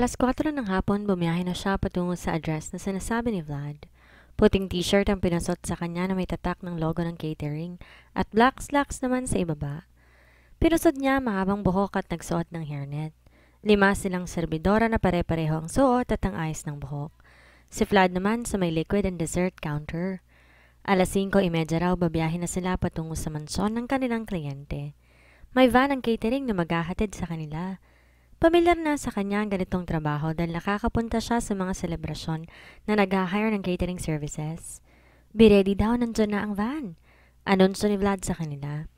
alas 4 ng hapon, bumiyahe na siya patungo sa address na sinasabi ni Vlad. Puting t-shirt ang pinasot sa kanya na may tatak ng logo ng catering at black slacks naman sa ibaba. Pinusod niya mahabang buhok at nagsuot ng hairnet. 5 silang serbidora na pare-pareho ang suot at ang ayos ng buhok. Si Vlad naman sa may liquid and dessert counter. Alas 5:30 raw babiyahe na sila patungo sa mansyon ng kanilang kliyente. May van ang catering na maghahatid sa kanila. Pamilyar na sa kanya ang ganitong trabaho dahil nakakapunta siya sa mga selebrasyon na nag-hire ng catering services. Be ready daw, nandyan na ang van. Anunsyo ni Vlad sa kanila.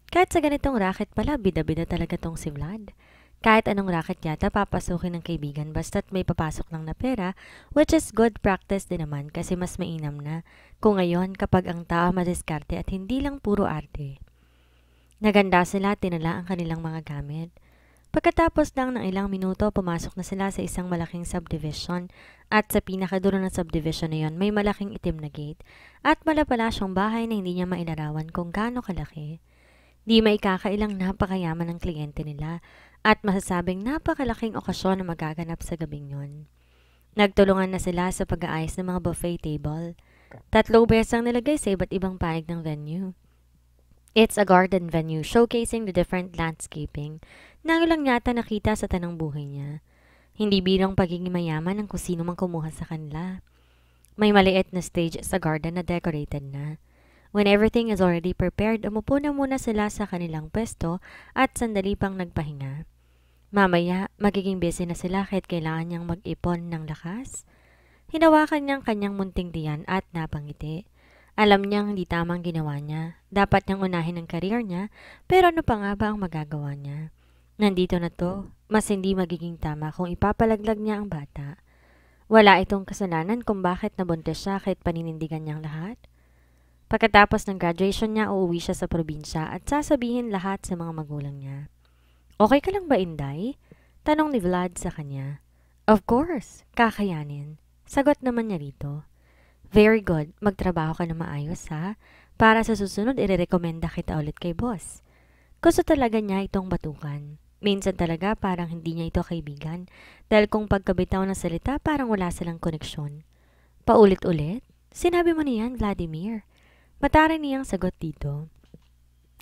Kahit sa ganitong racket pala, bida-bida talaga tong si Vlad. Kahit anong racket yata papasukin ng kaibigan basta't may papasok lang na pera, which is good practice din naman kasi mas mainam na kung ngayon kapag ang tao madiskarte at hindi lang puro arte. Naganda sila at tinala ang kanilang mga gamit. Pagkatapos lang ng ilang minuto, pumasok na sila sa isang malaking subdivision at sa pinakadulo ng subdivision na yon may malaking itim na gate at malapalasyong bahay na hindi niya mailarawan kung gaano kalaki. Di maikakailang napakayaman ng kliyente nila at masasabing napakalaking okasyon na magaganap sa gabing yon. Nagtulungan na sila sa pag-aayos ng mga buffet table. 3 beses ang nilagay sa iba't ibang panig ng venue. It's a garden venue showcasing the different landscaping na lang yata nakita sa tanang buhay niya. Hindi bilang pagiging mayaman ng kung sino mang kumuha sa kanila. May maliit na stage sa garden na decorated na. When everything is already prepared, umupo na muna sila sa kanilang pwesto at sandali pang nagpahinga. Mamaya, magiging busy na sila kahit kailangan niyang mag-ipon ng lakas. Hinawakan niyang kanyang munting tiyan at napangiti. Alam niyang hindi tamang ginawa niya. Dapat niyang unahin ang career niya, pero ano pa nga ba ang magagawa niya? Nandito na to, mas hindi magiging tama kung ipapalaglag niya ang bata. Wala itong kasalanan kung bakit nabuntis siya kahit paninindigan niyang lahat. Pagkatapos ng graduation niya, uuwi siya sa probinsya at sasabihin lahat sa mga magulang niya. Okay ka lang ba, Inday? Tanong ni Vlad sa kanya. Of course, kakayanin. Sagot naman niya rito. Very good, magtrabaho ka na maayos ha. Para sa susunod, irerekomenda kita ulit kay boss. Gusto talaga niya itong batukan. Minsan talaga parang hindi niya ito kaibigan dahil kung pagkabitaw ng salita parang wala silang koneksyon. Paulit-ulit? Sinabi mo niyan, Vladimir. Mataray niyang sagot dito.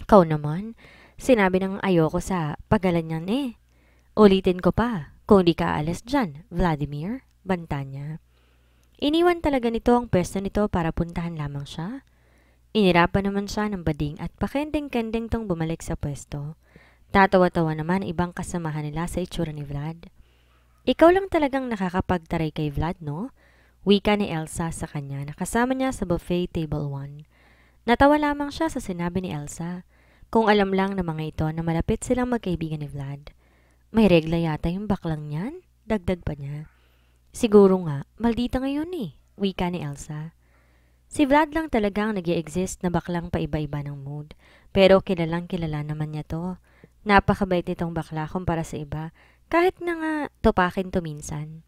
Kau naman, sinabi ng ayoko sa pagalan niyan eh. Ulitin ko pa, kung di ka aalis dyan, Vladimir, banta niya. Iniwan talaga nito ang pwesto nito para puntahan lamang siya. Inirapan naman siya ng bading at pakending-kending tong bumalik sa pwesto. Tatawa-tawa naman ibang kasamahan nila sa itsura ni Vlad. Ikaw lang talagang nakakapagtaray kay Vlad, no? Wika ni Elsa sa kanya na kasama niya sa buffet table 1. Natawa lamang siya sa sinabi ni Elsa. Kung alam lang ng mga ito na malapit silang magkaibigan ni Vlad. May regla yata yung baklang niyan? Dagdag pa niya. Siguro nga, maldita ngayon eh, wika ni Elsa. Si Vlad lang talagang nag-i-exist na baklang paiba-iba ng mood. Pero kilalang kilala naman niya to. Napakabait nitong bakla kumpara sa iba, kahit na nga tupakin to minsan.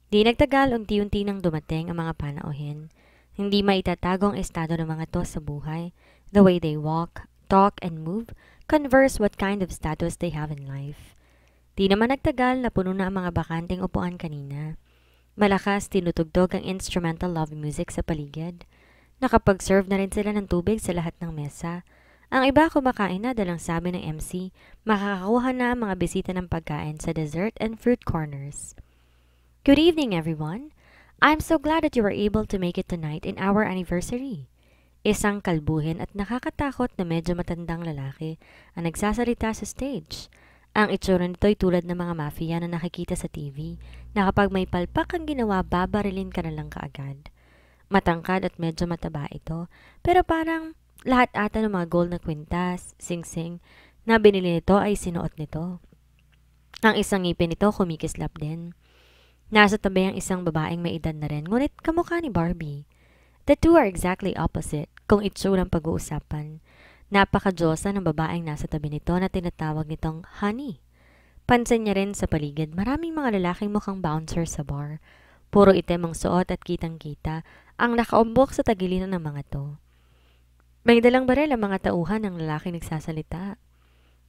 Di nagtagal, unti-unti nang dumating ang mga panauhin. Hindi maitatago ang estado ng mga to sa buhay. The way they walk, talk, and move, converse what kind of status they have in life. Di naman nagtagal na puno na ang mga bakanting upuan kanina. Malakas tinutugtog ang instrumental love music sa paligid. Nakapag-serve na rin sila ng tubig sa lahat ng mesa. Ang iba kumakain na dalang sabi ng MC, makakakuha na ang mga bisita ng pagkain sa dessert and fruit corners. Good evening, everyone. I'm so glad that you were able to make it tonight in our anniversary. Isang kalbuhin at nakakatakot na medyo matandang lalaki ang nagsasalita sa stage. Ang itsura nito ay tulad ng mga mafia na nakikita sa TV na kapag may palpak ang ginawa, babarilin ka na lang kaagad. Matangkad at medyo mataba ito, pero parang lahat ata ng mga gold na kwintas, sing-sing, na binili nito ay sinuot nito. Ang isang ngipin nito kumikislap din. Nasa tabi ang isang babaeng may edad na rin, ngunit kamukha ni Barbie. The two are exactly opposite kung itsurang pag-uusapan. Napaka-Diyosa ng babaeng nasa tabi nito na tinatawag nitong honey. Pansin niya rin sa paligid, maraming mga lalaking mukhang bouncer sa bar. Puro itim ang suot at kitang-kita ang nakaumbok sa tagiliran ng mga to. May dalang baril ang mga tauhan ng lalaking nagsasalita.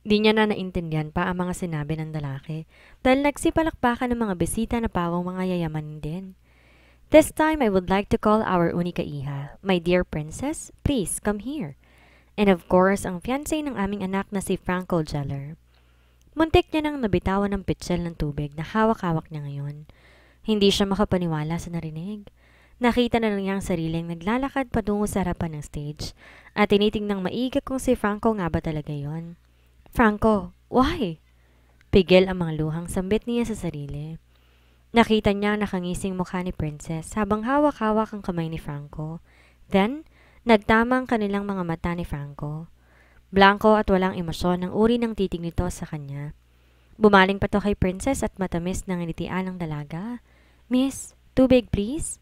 Di niya na naintindihan pa ang mga sinabi ng lalaki dahil nagsipalakpakan ng mga bisita na pawang mga yayamanin din. This time, I would like to call our unika iha. My dear princess, please come here. And of course, ang fiancé ng aming anak na si Franco Jeller. Muntik niya nang nabitawan ng pitsil ng tubig na hawak-hawak niya ngayon. Hindi siya makapaniwala sa narinig. Nakita na lang niya ang sariling naglalakad patungo sa harapan ng stage at tinitingnang maigi kung si Franco nga ba talaga yon. Franco, why? Pigil ang mga luhang sambit niya sa sarili. Nakita niya ang nakangising mukha ni Princess habang hawak-hawak ang kamay ni Franco. Then, nagtama ang kanilang mga mata ni Franco. Blanco at walang emosyon ang uri ng titig nito sa kanya. Bumaling pa to kay Princess at matamis ng ngitian ng dalaga. Miss, tubig please?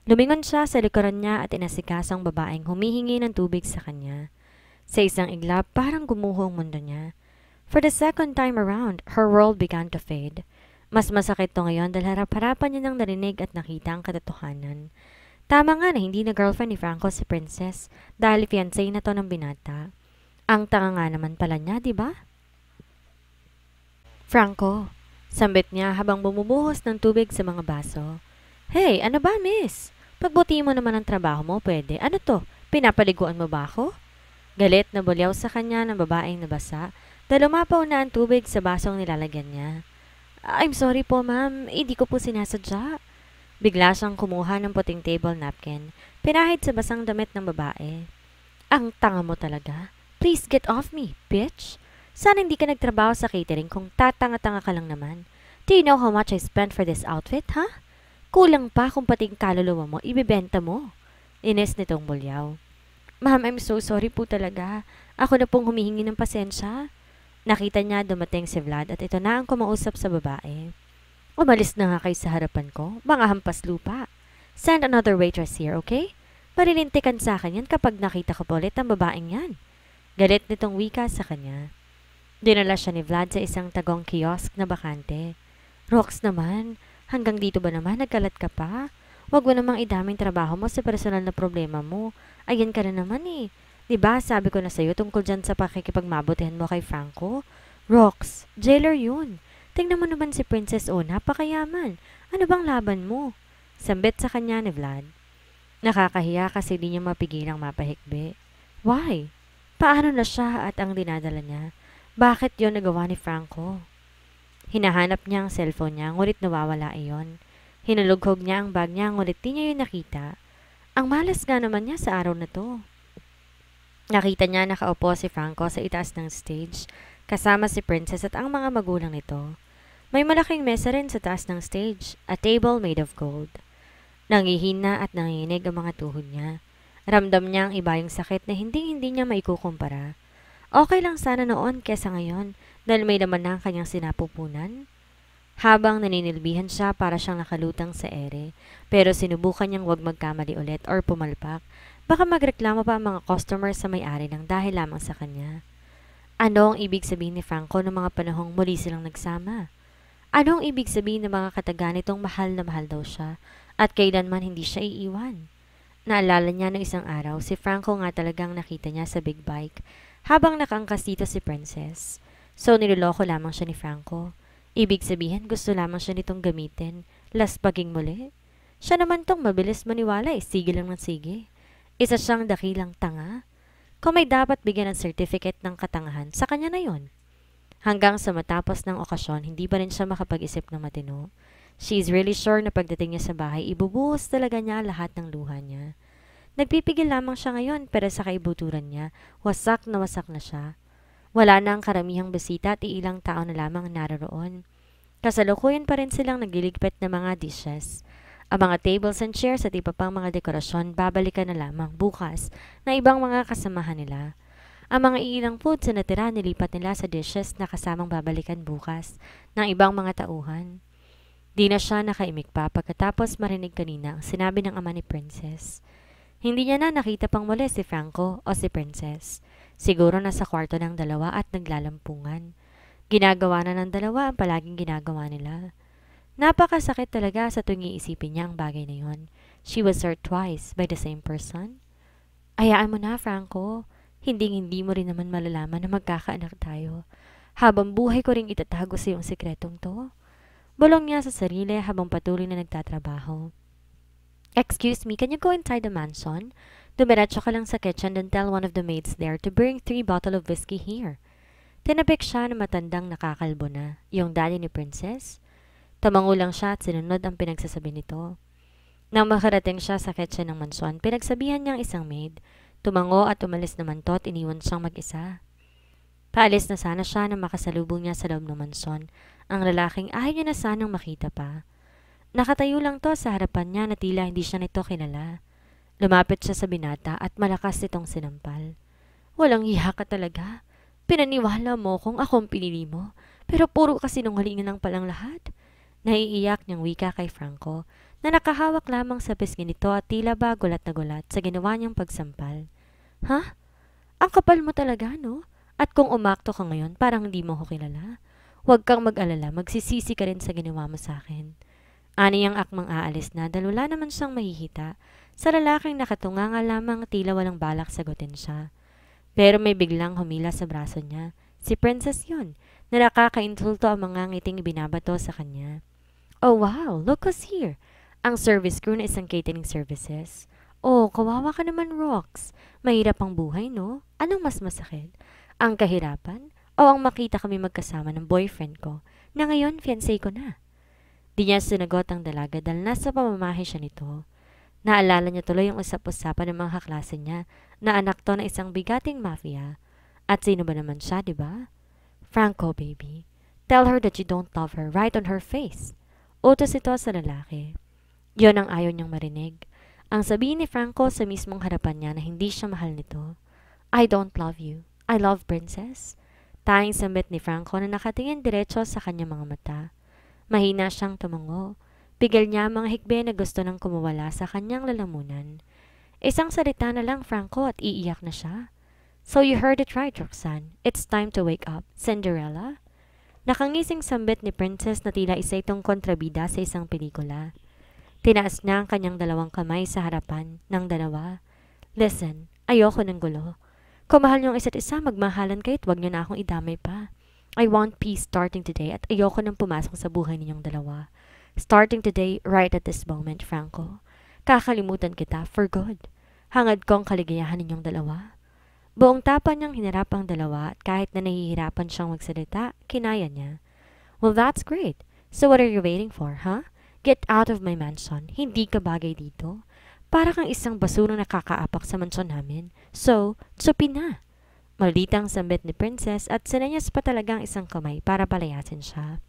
Lumingon siya sa likuran niya at inasikasang babaeng humihingi ng tubig sa kanya. Sa isang iglap, parang gumuho ang mundo niya. For the second time around, her world began to fade. Mas masakit to ngayon dahil harap-harapan niya nang narinig at nakita ang katotohanan. Tama nga na hindi na girlfriend ni Franco si Princess dahil fiancé na to ng binata. Ang tanga nga naman pala niya, di ba? Franco, sambit niya habang bumubuhos ng tubig sa mga baso. Hey, ano ba miss? Pagbuti mo naman ang trabaho mo, pwede. Ano to? Pinapaliguan mo ba ako? Galit na bulyaw sa kanya ng babaeng nabasa dahil umapaw na ang tubig sa basong nilalagyan niya. I'm sorry po ma'am, hindi ko po sinasadya. Bigla siyang kumuha ng puting table napkin, pinahid sa basang damit ng babae. Ang tanga mo talaga. Please get off me, bitch. Sana hindi ka nagtrabaho sa catering kung tatanga-tanga ka lang naman. Do you know how much I spent for this outfit, ha? Kulang pa kung pating kaluluwa mo, ibibenta mo. Ines nitong bulyaw. Ma'am, I'm so sorry po talaga. Ako na pong humihingi ng pasensya. Nakita niya dumating si Vlad at ito na ang kumausap sa babae. Umalis na nga kayo sa harapan ko, mga hampas lupa. Send another waitress here, okay? Marilintikan sa akin yan kapag nakita ko po ulit ang babaeng yan. Galit nitong wika sa kanya. Dinala siya ni Vlad sa isang tagong kiosk na bakante. Rox naman, hanggang dito ba naman nagkalat ka pa? Huwag mo namang idaming trabaho mo sa personal na problema mo. Ayan ka na naman eh. Diba sabi ko na sa'yo tungkol dyan sa pakikipagmabutihan mo kay Franco? Rox, jailer yun. Tingnan mo naman si Princess O, napakayaman. Ano bang laban mo? Sambit sa kanya ni Vlad. Nakakahiya kasi di niya mapigilang mapahikbi. Why? Paano na siya at ang dinadala niya? Bakit yon nagawa ni Franco? Hinahanap niya ang cellphone niya, ngunit nawawala iyon. Hinulughog niya ang bag niya, ngunit di niya yun nakita. Ang malas nga naman niya sa araw na to. Nakita niya nakaupo si Franco sa itaas ng stage, kasama si Princess at ang mga magulang nito. May malaking mesa rin sa taas ng stage, a table made of gold. Nangihina at nanginig ang mga tuhod niya. Ramdam niya ang iba yung sakit na hindi niya maikukumpara. Okay lang sana noon kesa ngayon dahil may laman na ang kanyang sinapupunan. Habang naninilbihan siya para siyang nakalutang sa ere, pero sinubukan niyang huwag magkamali ulit or pumalpak. Baka magreklamo pa ang mga customers sa may-ari ng dahil lamang sa kanya. Ano ang ibig sabihin ni Franco ng mga panahong muli silang nagsama? Ano ang ibig sabihin ng mga kataga nitong mahal na mahal daw siya at kailanman hindi siya iiwan? Naalala niya noong isang araw, si Franco nga talagang nakita niya sa big bike habang nakaangkas dito si Princess. So niloloko lamang siya ni Franco. Ibig sabihin gusto lamang siya nitong gamitin, laspaging muli. Siya naman tong mabilis maniwala sige lang ng sige. Isa siyang dakilang tanga. Kung may dapat bigyan ng certificate ng katangahan, sa kanya na yon. Hanggang sa matapos ng okasyon, hindi pa rin siya makapag-isip ng matino. She's really sure na pagdating niya sa bahay, ibubuhos talaga niya lahat ng luha niya. Nagpipigil lamang siya ngayon pero sa kaibuturan niya, wasak na siya. Wala na ang karamihang bisita at ilang tao na lamang naroroon. Kasalukuyan pa rin silang nagliligpit ng mga dishes. Ang mga tables and chairs at iba pang mga dekorasyon babalikan na lamang bukas na ibang mga kasamahan nila. Ang mga ilang foods na natira nilipat nila sa dishes na kasamang babalikan bukas ng ibang mga tauhan. Di na siya nakaimik pa pagkatapos marinig kanina ang sinabi ng ama ni Princess. Hindi niya na nakita pang muli si Franco o si Princess. Siguro nasa kwarto ng dalawa at naglalampungan. Ginagawa na ng dalawa ang palaging ginagawa nila. Napakasakit talaga sa tuwing iisipin niya ang bagay na yon. She was hurt twice by the same person. Hayaan mo na, Franco. Hindi mo rin naman malalaman na magkakaanak tayo. Habang buhay ko ring itatago sa iyong sikretong to. Bulong niya sa sarili habang patuloy na nagtatrabaho. Excuse me, can you go inside the mansion? Dumiretso ka lang sa kitchen and tell one of the maids there to bring 3 bottles of whiskey here. Tinabik siya na matandang nakakalbo na, yung daddy ni Princess. Tamango lang siya at sinunod ang pinagsasabi nito. Nang makarating siya sa kitchen ng mansyon, pinagsabihan niyang isang maid. Tumango at umalis naman to at iniwan siyang mag-isa. Paalis na sana siya nang makasalubong niya sa loob ng mansyon. Ang lalaking ayaw niya na sanang makita pa. Nakatayo lang to sa harapan niya na tila hindi siya nito kilala. Lumapit siya sa binata at malakas itong sinampal. Walang hiya ka talaga. Pinaniwala mo kung akong pinili mo, pero puro kasinungalingan lang palang lahat. Naiiyak niyang wika kay Franco na nakahawak lamang sa pisngi nito at tila ba gulat na gulat sa ginawa niyang pagsampal. Ha? Ang kapal mo talaga, no? At kung umakto ka ngayon, parang hindi mo ko kilala. Huwag kang mag-alala, magsisisi ka rin sa ginawa mo sa akin. Ani ang akmang aalis na dahil wala naman siyang mahihita sa lalaking nakatunganga lamang tila walang balak sagutin siya. Pero may biglang humila sa braso niya. Si Princess yun, na nakakainsulto ang mga ngiting ibinabato sa kanya. Oh wow, look who's here. Ang service crew na isang catering services. Oh, kawawa ka naman, Rox. Mahirap ang buhay, no? Anong mas masakit? Ang kahirapan? O ang makita kami magkasama ng boyfriend ko, na ngayon fiancé ko na? Di niya sinagot ang dalaga dahil nasa pamamahay siya nito. Naalala niya tuloy yung usap-usapan ng mga kaklase niya na anak to ng isang bigating mafia. At sino ba naman siya, di ba? Franco, baby. Tell her that you don't love her right on her face. Utos ito sa lalaki. Yon ang ayaw niyang marinig. Ang sabihin ni Franco sa mismong harapan niya na hindi siya mahal nito. I don't love you. I love Princess. Tanging sambit ni Franco na nakatingin diretso sa kanyang mga mata. Mahina siyang tumango. Pigil niya ang mga hikbe na gusto nang kumawala sa kanyang lalamunan. Isang salita na lang, Franco, at iiyak na siya. So you heard it right, Roxanne. It's time to wake up, Cinderella. Nakangising sambit ni Princess na tila isa itong kontrabida sa isang pelikula. Tinaas niya ang kanyang dalawang kamay sa harapan ng dalawa. Listen, ayoko ng gulo. Kung mahal niyong isa't isa, magmahalan kayo at huwag niyo na akong idamay pa. I want peace starting today at ayoko nang pumasok sa buhay ninyong dalawa. Starting today, right at this moment, Franco. Kakalimutan kita for good. Hangad ko ang kaligayahan ninyong dalawa. Buong tapa niyang hinarap ang dalawa at kahit na nahihirapan siyang magsalita, kinaya niya. Well, that's great. So what are you waiting for, huh? Get out of my mansion. Hindi ka bagay dito. Para kang isang basurang nakakaapak sa mansyon namin. So, tsupi na. Malditang sambit ni Princess at sinanyas pa talagang isang kamay para palayasin siya.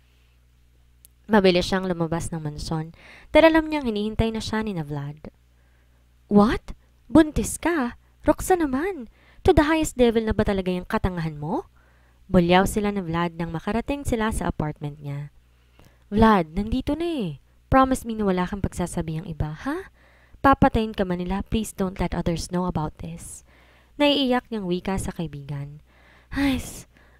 Mabilis siyang lumabas ng mansyon dahil alam niyang hinihintay na siya ni na Vlad. What? Buntis ka? Roxanne naman! To the highest devil na ba talaga yung katangahan mo? Bulyaw sila ni Vlad nang makarating sila sa apartment niya. Vlad, nandito na eh. Promise me na wala kang pagsasabi ang iba, ha? Papatayin ka man nila, please don't let others know about this. Naiiyak niyang wika sa kaibigan. Ay,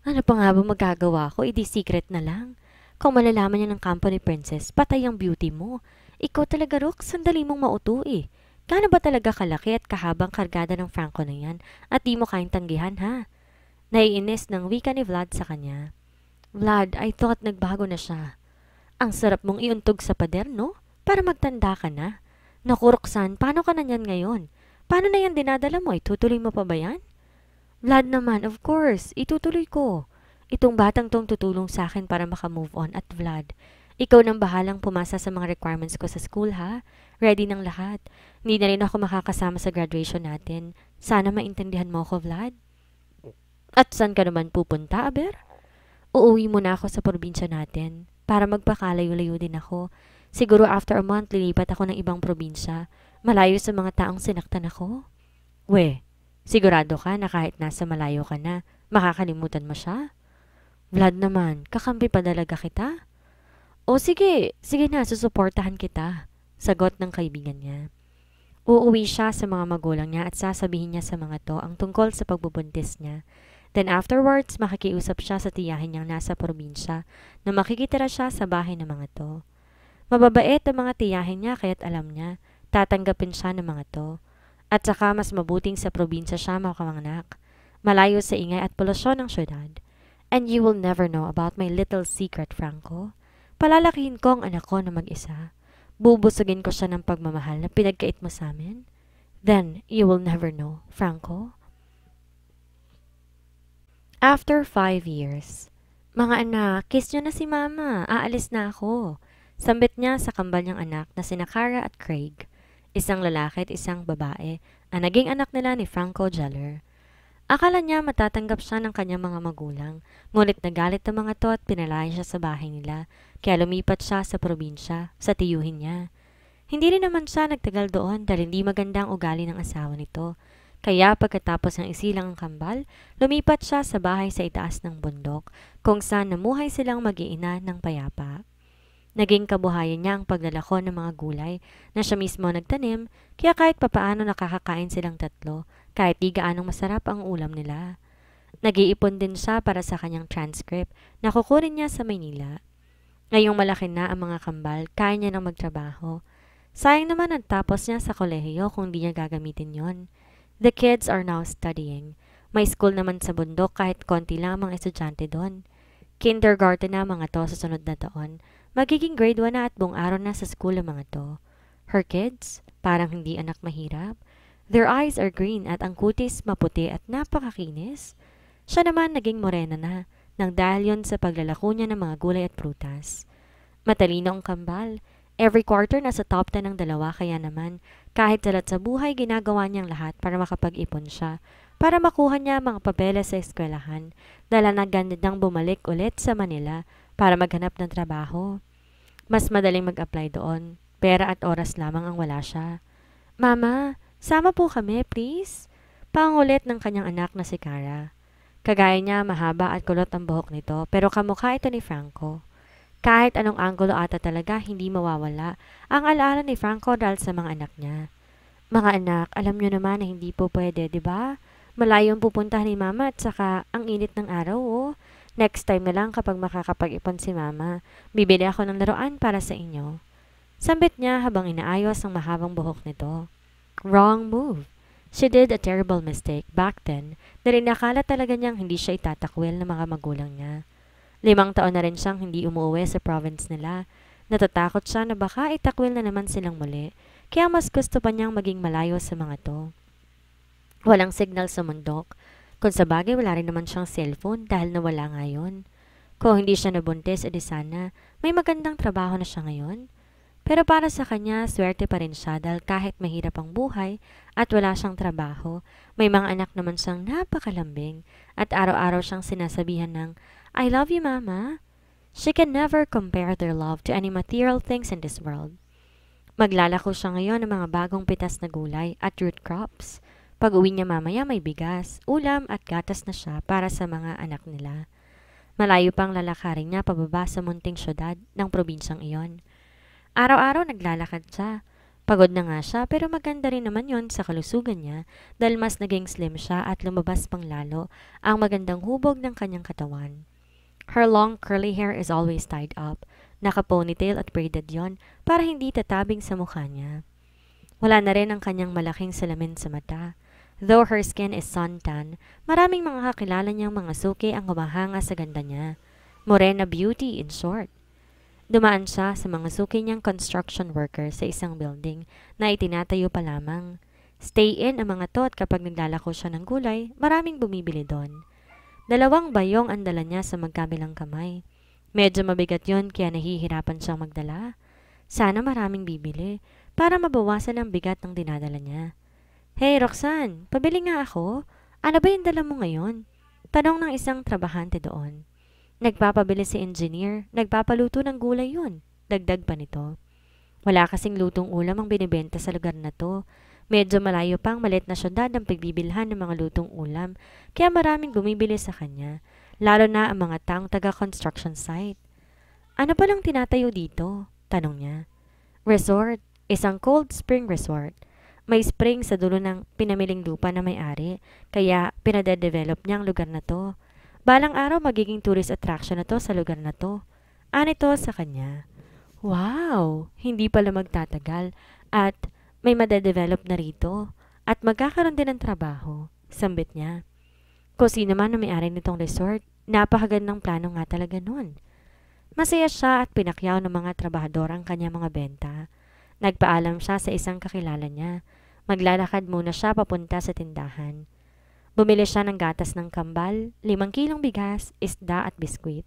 ano pa nga ba magagawa ko? Idi secret na lang. Kung malalaman niya ng kampo ni Princess, patay ang beauty mo. Ikaw talaga, Rox, sandali mong mauto eh. Gaano ba talaga kalaki at kahabang kargada ng Franco na yan at di mo kayang tanggihan, ha? Naiinis ng wika ni Vlad sa kanya. Vlad, I thought nagbago na siya. Ang sarap mong iuntog sa pader, no? Para magtanda ka na. Naku, Roxanne, paano ka na yan ngayon? Paano na yan dinadala mo? Itutuloy mo pa ba yan? Vlad naman, of course. Itutuloy ko. Itong batang tong tutulong sa akin para makamove on. At Vlad, ikaw nang bahalang pumasa sa mga requirements ko sa school, ha? Ready ng lahat. Hindi na rin ako makakasama sa graduation natin. Sana maintindihan mo ko, Vlad. At saan ka naman pupunta, Aber? Uuwi muna ako sa probinsya natin para magpakalayo-layo din ako. Siguro after a month, lilipat ako ng ibang probinsya. Malayo sa mga taong sinaktan ako? We, sigurado ka na kahit nasa malayo ka na, makakalimutan mo siya? Vlad naman, kakampi pa talaga kita? O sige na, susuportahan kita, sagot ng kaibigan niya. Uuwi siya sa mga magulang niya at sasabihin niya sa mga to ang tungkol sa pagbubuntis niya. Then afterwards, makikiusap siya sa tiyahin niyang nasa probinsya na makikitira siya sa bahay ng mga to. Mababait ang mga tiyahin niya kaya't alam niya, tatanggapin siya ng mga to. At saka mas mabuting sa probinsya siya makamanganak. malayo sa ingay at polusyon ng syudad. And you will never know about my little secret, Franco. Palalakihin ko ang anak ko na mag-isa. Bubusugin ko siya ng pagmamahal na pinagkait mo sa amin. Then, you will never know, Franco. After 5 years. Mga anak, kiss nyo na si Mama. Aalis na ako. Sambit niya sa kambal niyang anak na sina Cara at Craig. Isang lalaki at isang babae, ang naging anak nila ni Franco Jeller. Akala niya matatanggap siya ng kanyang mga magulang, ngunit nagalit ang mga to at pinalaya siya sa bahay nila, kaya lumipat siya sa probinsya, sa tiyuhin niya. Hindi rin naman siya nagtagal doon dahil hindi maganda ang ugali ng asawa nito. Kaya pagkatapos ng isilang ang kambal, lumipat siya sa bahay sa itaas ng bundok, kung saan namuhay silang mag-iina ng payapa. Naging kabuhayan niya ang paglalako ng mga gulay na siya mismo nagtanim, kaya kahit papaano nakakakain silang tatlo, kahit di gaanong masarap ang ulam nila. Nag-iipon din siya para sa kanyang transcript na kukunin niya sa Maynila. Ngayong malaki na ang mga kambal, kaya niya nang magtrabaho. Sayang naman ang tapos niya sa kolehiyo kung di niya gagamitin yon. The kids are now studying. May school naman sa bundok kahit konti lang ang mga estudyante doon. Kindergarten na mga to sa sunod na taon. Magiging grade 1 na at buong araw na sa school ang mga to. Her kids, parang hindi anak mahirap. Their eyes are green at ang kutis maputi at napakakinis. Siya naman naging morena na, nang dahil yon sa paglalako niya ng mga gulay at prutas. Matalino ang kambal. Every quarter nasa top 10 ng dalawa, kaya naman kahit salat sa buhay ginagawa niyang lahat para makapag-ipon siya, para makuha niya mga papeles sa eskwelahan, dahil nagandang bumalik ulit sa Manila para maghanap ng trabaho. Mas madaling mag-apply doon, pera at oras lamang ang wala siya. Mama, sama po kami please. Pangulit ng kanyang anak na si Cara. Kagaya niya mahaba at kulot ang buhok nito, pero kamukha ito ni Franco. Kahit anong anggulo ata talaga hindi mawawala ang alaala ni Franco dahil sa mga anak niya. Mga anak, alam niyo naman na hindi po pwede, di ba? Malayo ang pupuntahan ni Mama at saka ang init ng araw, oh. Next time na lang kapag makakapag-ipon si Mama, bibili ako ng laruan para sa inyo. Sambit niya habang inaayos ang mahabang buhok nito. Wrong move. She did a terrible mistake back then dahil nakala talaga niyang hindi siya itatakwil ng mga magulang niya. 5 taon na rin siyang hindi umuwi sa province nila. Natatakot siya na baka itakwil na naman silang muli, kaya mas gusto pa niyang maging malayo sa mga to. Walang signal sa mundok. Kung sa bagay wala rin naman siyang cellphone dahil nawala ngayon. Kung hindi siya nabuntis, edi sana may magandang trabaho na siya ngayon. Pero para sa kanya, swerte pa rin siya dahil kahit mahirap ang buhay at wala siyang trabaho, may mga anak naman siyang napakalambing at araw-araw siyang sinasabihan ng, I love you, Mama. She can never compare their love to any material things in this world. Maglalako siya ngayon ng mga bagong pitas na gulay at root crops. Pag uwi niya mamaya may bigas, ulam at gatas na siya para sa mga anak nila. Malayo pang lalakarin niya pababa sa munting syudad ng probinsyang iyon. Araw-araw naglalakad siya. Pagod na nga siya pero maganda rin naman yon sa kalusugan niya dahil mas naging slim siya at lumabas pang lalo ang magandang hubog ng kanyang katawan. Her long curly hair is always tied up. Naka-ponytail at braided yon para hindi tatabing sa mukha niya. Wala na rin ang kanyang malaking salamin sa mata. Though her skin is suntan, maraming mga kakilala niyang mga suki ang humahanga sa ganda niya. Morena beauty in short. Dumaan siya sa mga suki niyang construction worker sa isang building na itinatayo pa lamang. Stay-in ang mga to at kapag naglalako siya ng gulay, maraming bumibili doon. 2 bayong ang dala niya sa magkabilang kamay. Medyo mabigat yon kaya nahihirapan siyang magdala. Sana maraming bibili para mabawasan ang bigat ng dinadala niya. Hey Roxanne, pabili nga ako. Ano ba yung dala mo ngayon? Tanong ng isang trabahante doon. Nagpapabili si engineer, nagpapaluto ng gulay yun. Dagdag pa nito. Wala kasing lutong ulam ang binibenta sa lugar na to. Medyo malayo pang malit na syudad ang pagbibilhan ng mga lutong ulam, kaya maraming bumibili sa kanya, lalo na ang mga taong taga-construction site. Ano pa lang tinatayo dito? Tanong niya. Resort, isang cold spring resort. May spring sa dulo ng pinamiling lupa na may-ari, kaya pinadedevelop niya ang lugar na to. Balang araw magiging tourist attraction na to sa lugar na to. Anito sa kanya. Wow! Hindi pala magtatagal at may madedevelop na rito at magkakaroon din ng trabaho. Sambit niya. Kung sino man ang may-ari nitong resort, napakagandang plano nga talaga nun. Masaya siya at pinakyaw ng mga trabahador ang kanyang mga benta. Nagpaalam siya sa isang kakilala niya. Maglalakad muna siya papunta sa tindahan. Bumili siya ng gatas ng kambal, 5 kilong bigas, isda at biskwit.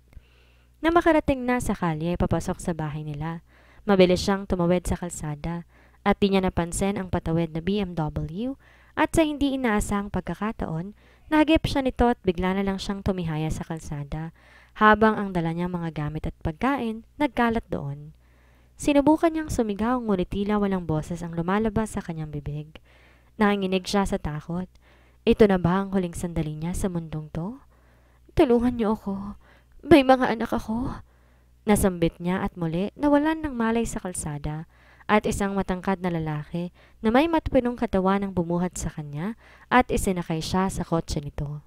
Nang makarating na sa kalye papasok sa bahay nila, mabilis siyang tumawid sa kalsada at di niya napansin ang patawid na BMW at sa hindi inaasahang pagkakataon, nahagip siya nito at bigla na lang siyang tumihaya sa kalsada habang ang dala niyang mga gamit at pagkain nagkalat doon. Sinubukan niyang sumigaw ngunit tila walang boses ang lumalabas sa kanyang bibig. Nanginginig siya sa takot. Ito na ba ang huling sandali niya sa mundong to? Tulungan niyo ako. May mga anak ako. Nasambit niya at muli nawalan ng malay sa kalsada at isang matangkad na lalaki na may matapinong katawan ang bumuhat sa kanya at isinakay siya sa kotse nito.